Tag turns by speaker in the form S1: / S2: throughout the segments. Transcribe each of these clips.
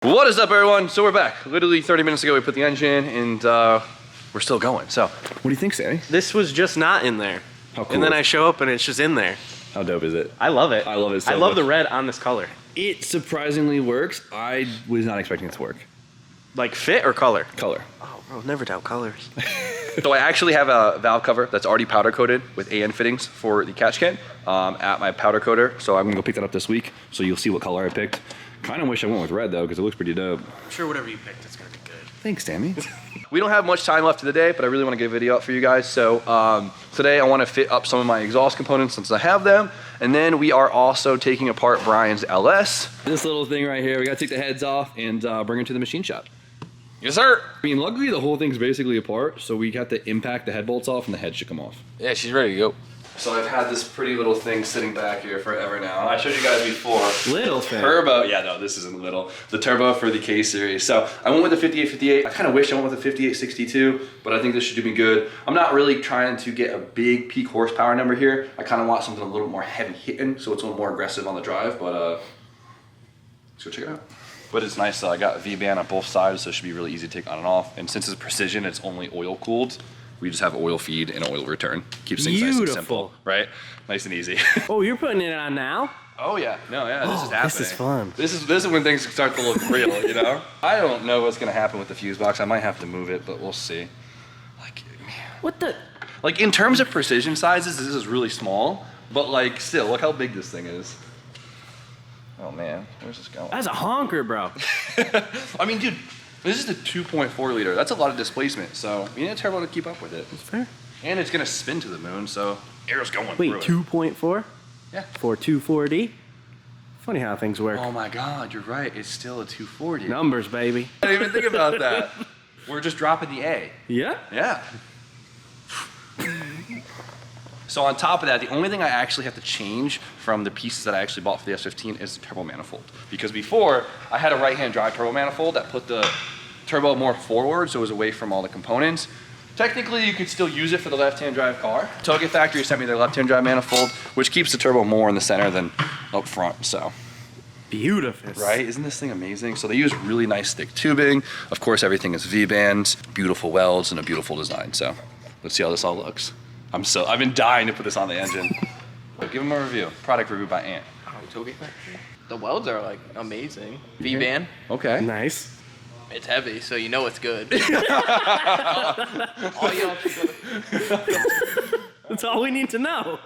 S1: What is up, everyone? So we're back. Literally 30 minutes ago we put the engine in and we're still going. So what do you think, Sammy?
S2: This was just not in there.
S1: How cool.
S2: And then I show up and it's just in there.
S1: How dope is it?
S2: I love it.
S1: I love it so
S2: I love
S1: much.
S2: the red on this color.
S1: It surprisingly works. I was not expecting it to work.
S2: Like fit or color?
S1: Color.
S2: Oh, bro, never doubt colors.
S1: So I actually have a valve cover that's already powder coated with AN fittings for the catch can at my powder coater. So I'm gonna go pick that up this week. So you'll see what color I picked. Kind of wish I went with red though, because it looks pretty dope.
S2: I'm sure whatever you picked, it's gonna be good.
S1: Thanks, Sammy. We don't have much time left of the day, but I really want to get a video up for you guys. So today I want to fit up some of my exhaust components since I have them. And then we are also taking apart Brian's LS. This little thing right here, we got to take the heads off and bring it to the machine shop. Yes, sir. I mean, luckily the whole thing's basically apart, so we got to impact the head bolts off and the head should come off.
S3: Yeah, she's ready to go.
S1: So I've had this pretty little thing sitting back here forever now. I showed you guys before.
S2: Little thing.
S1: Turbo, yeah, no, this isn't little. The turbo for the K series. So I went with the 5858. I kind of wish I went with the 5862, but I think this should do me good. I'm not really trying to get a big peak horsepower number here. I kind of want something a little bit more heavy hitting, so it's a little more aggressive on the drive, but let's go check it out. But it's nice, I got V-band on both sides, so it should be really easy to take on and off. And since it's precision, it's only oil cooled. We just have oil feed and oil return. Keeps things nice and simple, right? Nice and easy.
S2: Oh, you're putting it on now?
S1: Oh yeah, no, yeah, this is happening.
S2: This is fun.
S1: This is when things start to look real, you know? I don't know what's gonna happen with the fuse box. I might have to move it, but we'll see. Like,
S2: What the?
S1: like in terms of precision sizes, this is really small, but like still, look how big this thing is. Oh man, where's this going?
S2: That's a honker, bro.
S1: I mean, dude, this is the 2.4 liter. That's a lot of displacement, so you need a turbo to keep up with it.
S2: That's fair.
S1: And it's gonna spin to the moon, so air's going
S2: Wait,
S1: through it.
S2: 2.4?
S1: Yeah.
S2: For 240? Funny how things work.
S1: Oh my God, you're right. It's still a 240.
S2: Numbers, baby.
S1: I didn't even think about that. We're just dropping the A.
S2: Yeah?
S1: Yeah. So on top of that, the only thing I actually have to change from the pieces that I actually bought for the S15 is the turbo manifold. Because before, I had a right-hand drive turbo manifold that put the turbo more forward, so it was away from all the components. Technically, you could still use it for the left-hand drive car. Target Factory sent me their left-hand drive manifold, which keeps the turbo more in the center than up front, so.
S2: Beautiful.
S1: Right, isn't this thing amazing? So they use really nice thick tubing. Of course, everything is V-band, beautiful welds, and a beautiful design. So let's see how this all looks. I've been dying to put this on the engine. Give them a review. Product review by Ant.
S3: The welds are like amazing. V-band.
S1: Okay.
S2: Nice.
S3: It's heavy, so you know it's good. All y'all should go.
S2: That's all we need to know.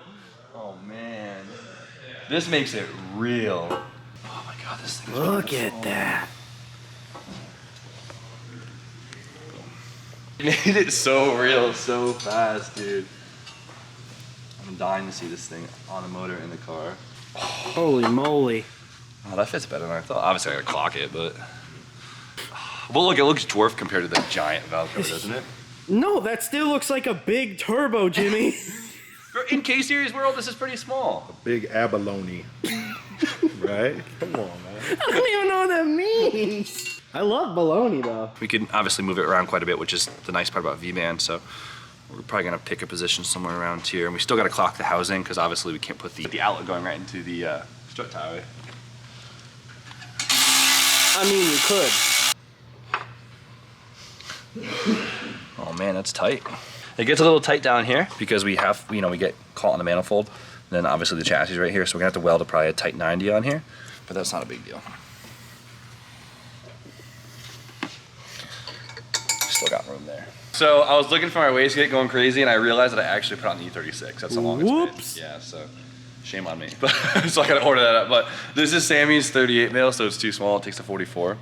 S1: Oh man, this makes it real. Oh my God, this thing.
S2: Look at that.
S1: It made it so real, so fast, dude. I'm dying to see this thing on the motor in the car.
S2: Holy moly.
S1: Oh, that fits better than I thought. Obviously, I gotta clock it, but. Well, look, it looks dwarfed compared to the giant valve cover, doesn't it?
S2: No, that still looks like a big turbo, Jimmy.
S1: In K-Series world, this is pretty small.
S4: Big abalone. Right? Come on, man.
S2: I don't even know what that means. I love bologna, though.
S1: We can obviously move it around quite a bit, which is the nice part about V-band, so we're probably gonna pick a position somewhere around here. And we still gotta clock the housing, because obviously we can't put the outlet going right into the strut tie.
S2: I mean, you could.
S1: Oh man, that's tight. It gets a little tight down here because we have, we get caught on the manifold. And then obviously the chassis right here, so we're gonna have to weld a probably a tight 90 on here, but that's not a big deal. Still got room there. So I was looking for my wastegate going crazy and I realized that I actually put on the E36. That's the longest
S2: Whoops.
S1: bit. Yeah, so shame on me. But so I gotta order that up. But this is Sammy's 38 mil, so it's too small, it takes a 44.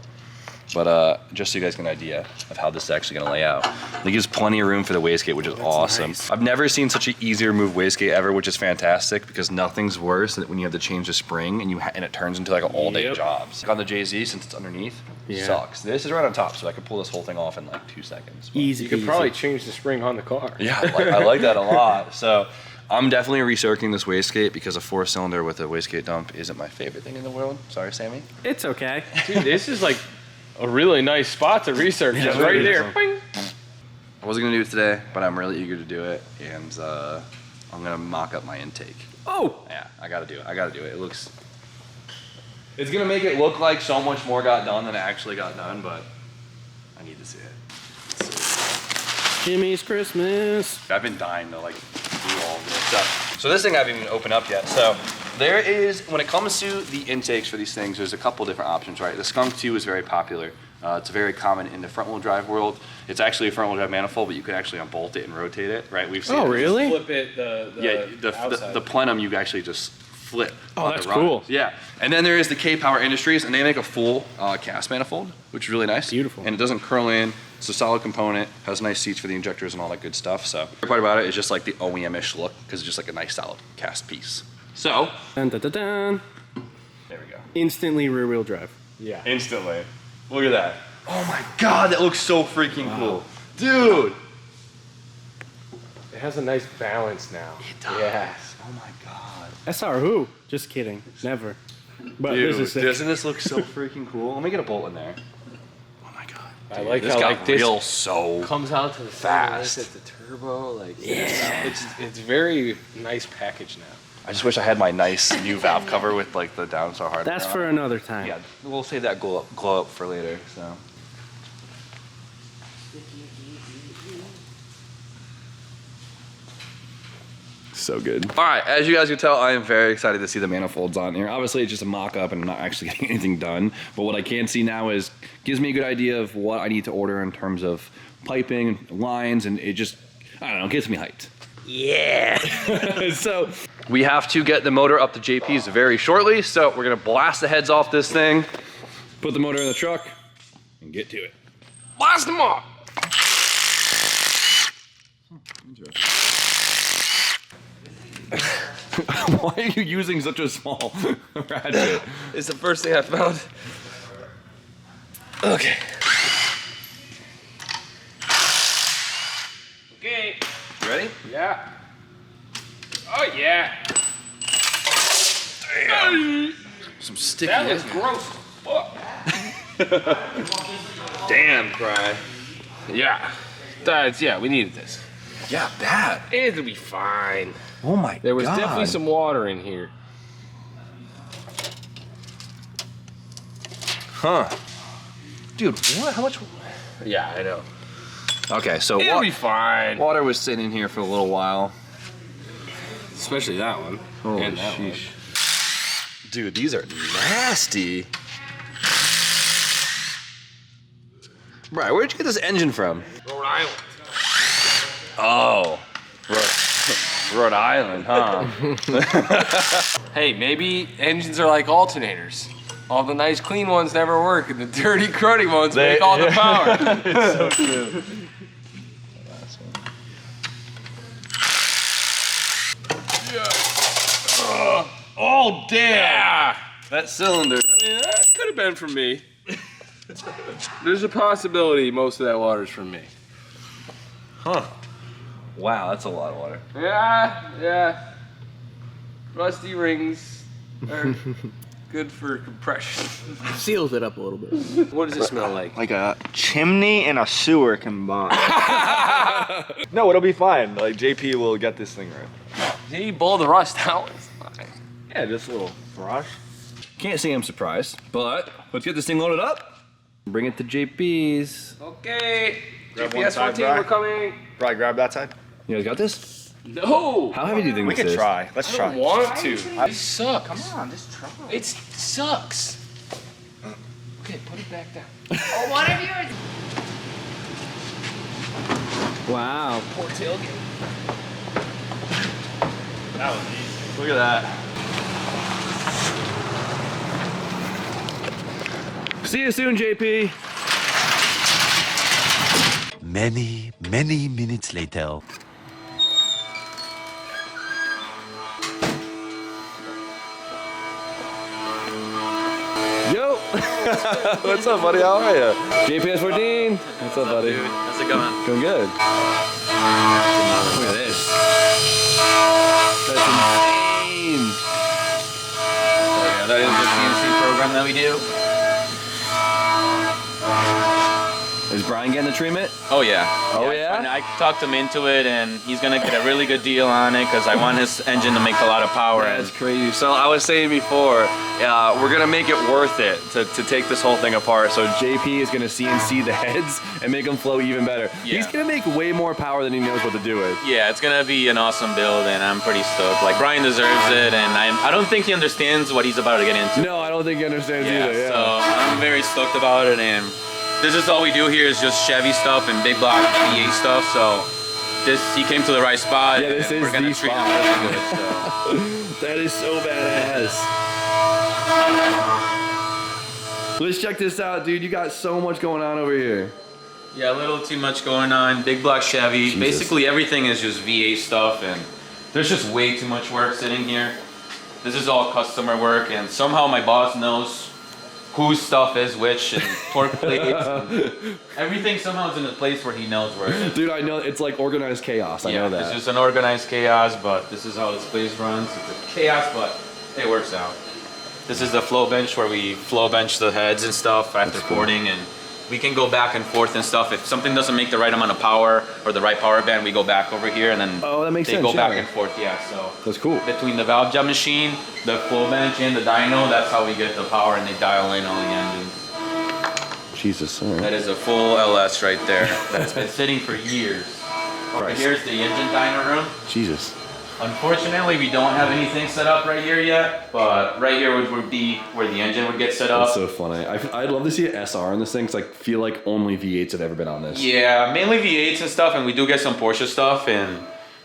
S1: But just so you guys get an idea of how this is actually gonna lay out. It gives plenty of room for the wastegate, which is awesome. Nice. I've never seen such an easy to remove wastegate ever, which is fantastic because nothing's worse than when you have to change the spring and it turns into like an all-day job. Like on the JZ, since it's underneath, sucks. This is right on top, so I could pull this whole thing off in like 2 seconds. But
S2: Easy.
S5: You could probably change the spring on the car.
S1: yeah, I like that a lot. So I'm definitely recirculating this wastegate because a 4-cylinder with a wastegate dump isn't my favorite thing in the world. Sorry, Sammy.
S2: It's okay.
S5: Dude, this is like a really nice spot to research. Just right there. Bing.
S1: I wasn't gonna do it today, but I'm really eager to do it, and I'm gonna mock up my intake.
S2: Oh!
S1: Yeah, I gotta do it. It looks It's gonna make it look like so much more got done than it actually got done, but I need to see it.
S2: Jimmy's Christmas.
S1: I've been dying to like do all of this stuff. So this thing I haven't even opened up yet. So there is, when it comes to the intakes for these things, there's a couple different options, right? The Skunk 2 is very popular. It's very common in the front wheel drive world. It's actually a front wheel drive manifold, but you can actually unbolt it and rotate it, right? We've seen.
S2: Oh, really?
S5: Flip it.
S1: The plenum you actually just flip.
S5: Oh,
S1: on
S5: that's
S1: the rod.
S5: cool.
S1: Yeah, and then there is the K-Power Industries, and they make a full cast manifold, which is really nice.
S2: Beautiful.
S1: And it doesn't curl in. It's a solid component. Has nice seats for the injectors and all that good stuff. So the part about it is just like the OEM-ish look, because it's just like a nice solid cast piece. So
S2: Dun, dun, dun, dun.
S1: there we go.
S2: Instantly rear wheel drive.
S5: Yeah.
S1: Instantly. Look at that. Oh my God, that looks so freaking cool, dude.
S5: It has a nice balance now.
S1: It does.
S5: Yes.
S1: Oh my God.
S2: SR who? Just kidding. Never. But
S1: Dude,
S2: this is sick.
S1: doesn't this look so freaking cool? Let me get a bolt in there. Oh my God.
S5: I like
S1: This
S5: how
S1: got
S5: like this
S1: real so
S5: comes out to the
S1: fast.
S5: It's the turbo. Like it's very nice package now.
S1: I just wish I had my nice new valve cover with like the down so hard.
S2: That's for another time.
S1: Yeah, we'll save that glow up for later. So. So good. All right, as you guys can tell, I am very excited to see the manifolds on here. Obviously, it's just a mock-up and I'm not actually getting anything done. But what I can see now is, gives me a good idea of what I need to order in terms of piping, lines, and it just, I don't know, gets me hyped. Yeah. So we have to get the motor up to JP's very shortly. So we're gonna blast the heads off this thing, put the motor in the truck, and get to it. Blast them off. Why are you using such a small ratchet?
S5: It's the first thing I found. Okay. Okay.
S1: You ready?
S5: Yeah. Oh yeah.
S1: Damn. Some sticky.
S5: That was gross. Fuck.
S1: Damn, Cry.
S5: Yeah. We needed this.
S1: Yeah, bad.
S5: It'll be fine.
S1: Oh my God.
S5: There was definitely some water in here.
S1: Huh. Dude, what? How much?
S5: Yeah, I know.
S1: Okay, so
S5: It'll be fine.
S1: water was sitting in here for a little while.
S5: Especially that one.
S1: Holy
S5: and that one.
S1: sheesh. Dude, these are nasty. Right, where'd you get this engine from?
S5: Rhode Island.
S1: Oh, Rhode Island, huh?
S5: Hey, maybe engines are like alternators. All the nice clean ones never work, and the dirty, cruddy ones make all the power.
S1: It's so true. Oh, damn!
S5: Yeah.
S1: That cylinder.
S5: I mean, that could have been from me. There's a possibility most of that water is from me.
S1: Huh. Wow, that's a lot of water.
S5: Yeah. Rusty rings are good for compression.
S2: Seals it up a little bit.
S5: What does it smell like?
S4: Like a chimney and a sewer combined. No, it'll be fine. Like JP will get this thing right.
S5: He blow the rust out. It's fine.
S4: Yeah, just a little brush.
S1: Can't say I'm surprised, but let's get this thing loaded up. Bring it to JP's.
S5: Okay.
S4: Grab one
S5: GPS
S4: side,
S5: 14,
S4: Bri.
S5: we're coming.
S4: Probably grab that side.
S1: You guys got this?
S5: No.
S1: How heavy do you think
S4: We
S1: this
S4: can
S1: is?
S4: try. Let's
S5: I
S4: try.
S5: don't want to. It sucks.
S3: Come on, just try.
S5: It sucks. Okay, put it back down.
S6: Oh, one of you is.
S2: Wow.
S5: Poor tailgate.
S1: That was easy. Look at that. See you soon, JP.
S7: Many, many minutes later.
S1: Yo.
S4: What's up, buddy? How are you?
S1: JPS 14. What's up, buddy?
S3: Dude, how's it going?
S1: Going good. Look at this. That's insane.
S3: Oh yeah, that is the CNC program that we do.
S1: Is Brian getting the treatment?
S6: Oh yeah.
S1: Oh, yeah?
S6: And I talked him into it, and he's gonna get a really good deal on it because I want his engine to make a lot of power.
S1: That's crazy. So I was saying before, we're gonna make it worth it to take this whole thing apart. So JP is gonna CNC the heads and make them flow even better.
S6: Yeah.
S1: He's gonna make way more power than he knows what to do with.
S6: Yeah, it's gonna be an awesome build, and I'm pretty stoked. Like Brian deserves it, and I don't think he understands what he's about to get into.
S1: No, I don't think he understands either. Yeah.
S6: So I'm very stoked about it, and this is all we do here is just Chevy stuff and big block V8 stuff. So he came to the right spot.
S1: Yeah, this
S6: and
S1: is
S6: we're gonna
S1: the
S6: treat
S1: spot.
S6: him really good. So.
S1: That is so badass. Let's check this out, dude. You got so much going on over here.
S6: Yeah, a little too much going on. Big block Chevy.
S1: Jesus.
S6: Basically everything is just V8 stuff, and there's just way too much work sitting here. This is all customer work, and somehow my boss knows whose stuff is which, and torque plates. And everything somehow is in a place where he knows where it is.
S1: Dude, I know it's like organized chaos. I know that.
S6: It's just an organized chaos, but this is how this place runs. It's a chaos, but it works out. This is the flow bench where we flow bench the heads and stuff after porting, and we can go back and forth and stuff. If something doesn't make the right amount of power or the right power band, we go back over here, and then
S1: Oh, that makes
S6: they
S1: sense,
S6: go back
S1: yeah.
S6: and forth. Yeah, so
S1: That's cool.
S6: between the valve job machine, the flow bench, and the dyno, that's how we get the power, and they dial in all the engines.
S1: Jesus. All right.
S6: That is a full LS right there. That's been sitting for years. Over
S1: Christ.
S6: here's the engine dyno room.
S1: Jesus.
S6: Unfortunately, we don't have anything set up right here yet, but right here would be where the engine would get set up.
S1: That's so funny. I'd love to see an SR in this thing, 'cause I feel like only V8s have ever been on this.
S6: Yeah, mainly V8s and stuff, and we do get some Porsche stuff, and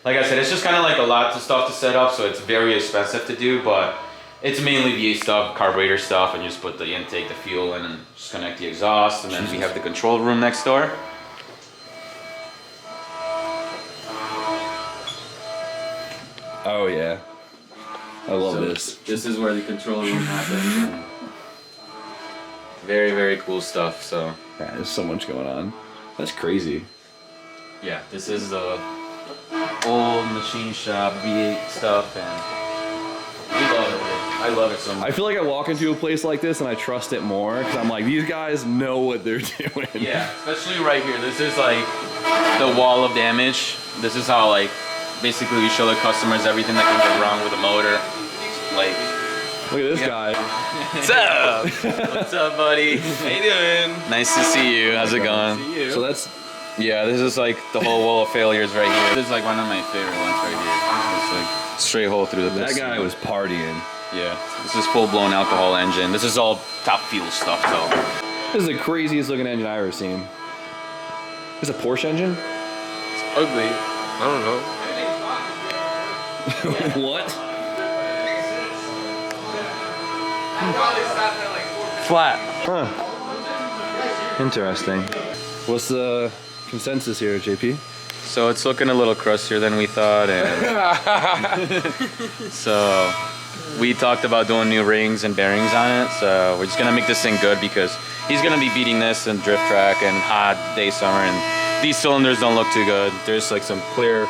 S6: like I said, it's just kind of like a lot of stuff to set up, so it's very expensive to do, but it's mainly V8 stuff, carburetor stuff, and you just put the intake, the fuel in, and just connect the exhaust, and then we have the control room next door.
S1: Oh yeah. I love this.
S6: This is where the control room happens. Very, very cool stuff, so.
S1: Yeah, there's so much going on. That's crazy.
S6: Yeah, this is the old machine shop V8 stuff, and we love it. I love it so much.
S1: I feel like I walk into a place like this and I trust it more, because I'm like, these guys know what they're doing.
S6: Yeah, especially right here. This is like the wall of damage. This is how like basically we show the customers everything that can go wrong with the motor. Like,
S1: Look at this guy.
S6: what's up? What's up, buddy? How you doing? Nice to see you. How's it going?
S1: So that's
S6: Yeah, this is like the whole wall of failures right here. This is like one of my favorite ones right here. It's like straight hole through the
S1: that
S6: piston.
S1: guy was partying.
S6: Yeah, this is full blown alcohol engine. This is all top fuel stuff though.
S1: This is the craziest looking engine I've ever seen. This is a Porsche engine?
S5: Ugly. I don't know.
S1: What?
S5: Flat.
S1: Huh. Interesting. What's the consensus here, JP?
S6: So it's looking a little crustier than we thought, and so we talked about doing new rings and bearings on it. So we're just gonna make this thing good because he's gonna be beating this in drift track and hot day summer, and these cylinders don't look too good. There's like some clear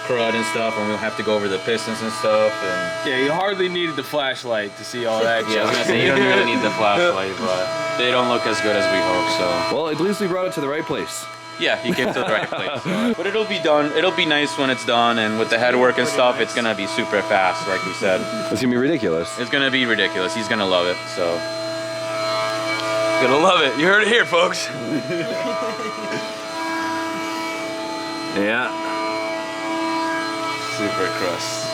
S6: crud and stuff, and we'll have to go over the pistons and stuff. And
S5: Yeah, you hardly needed the flashlight to see all that.
S6: yeah, I was gonna say you don't really need the flashlight, but they don't look as good as we hope. So.
S1: Well, at least we brought it to the right place.
S6: Yeah, he came to the right place. But it'll be done. It'll be nice when it's done, and with the headwork and stuff, it's gonna be super fast, like we said.
S1: It's gonna be ridiculous.
S6: It's gonna be ridiculous. He's gonna love it. So
S5: Gonna love it. You heard it here, folks.
S1: Yeah.
S6: super crust.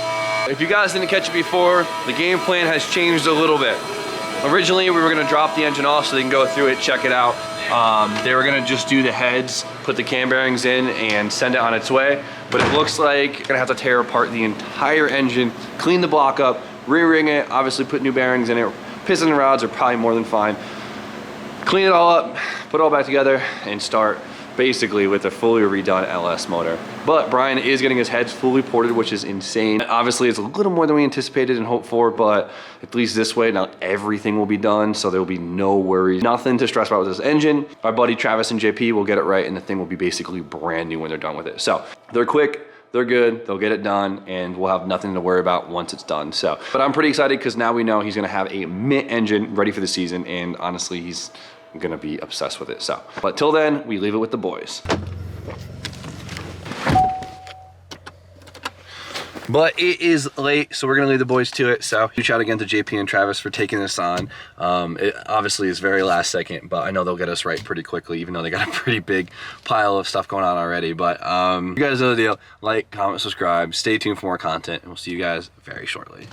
S1: If you guys didn't catch it before, the game plan has changed a little bit. Originally, we were gonna drop the engine off so they can go through it, check it out. They were gonna just do the heads, put the cam bearings in, and send it on its way. But it looks like you're gonna have to tear apart the entire engine, clean the block up, re-ring it, obviously put new bearings in it. Piston and rods are probably more than fine. Clean it all up, put it all back together, and start basically with a fully redone LS motor. But Brian is getting his heads fully ported, which is insane. Obviously, it's a little more than we anticipated and hoped for, but at least this way, now everything will be done, so there will be no worries. Nothing to stress about with this engine. Our buddy Travis and JP will get it right, and the thing will be basically brand new when they're done with it. So they're quick, they're good, they'll get it done, and we'll have nothing to worry about once it's done. So, but I'm pretty excited because now we know he's gonna have a mint engine ready for the season, and honestly, he's gonna be obsessed with it. So, but till then, we leave it with the boys. But it is late, so we're gonna leave the boys to it. So huge shout again to JP and Travis for taking this on. It obviously is very last second, but I know they'll get us right pretty quickly, even though they got a pretty big pile of stuff going on already. But you guys know the deal. Like, comment, subscribe, stay tuned for more content, and we'll see you guys very shortly.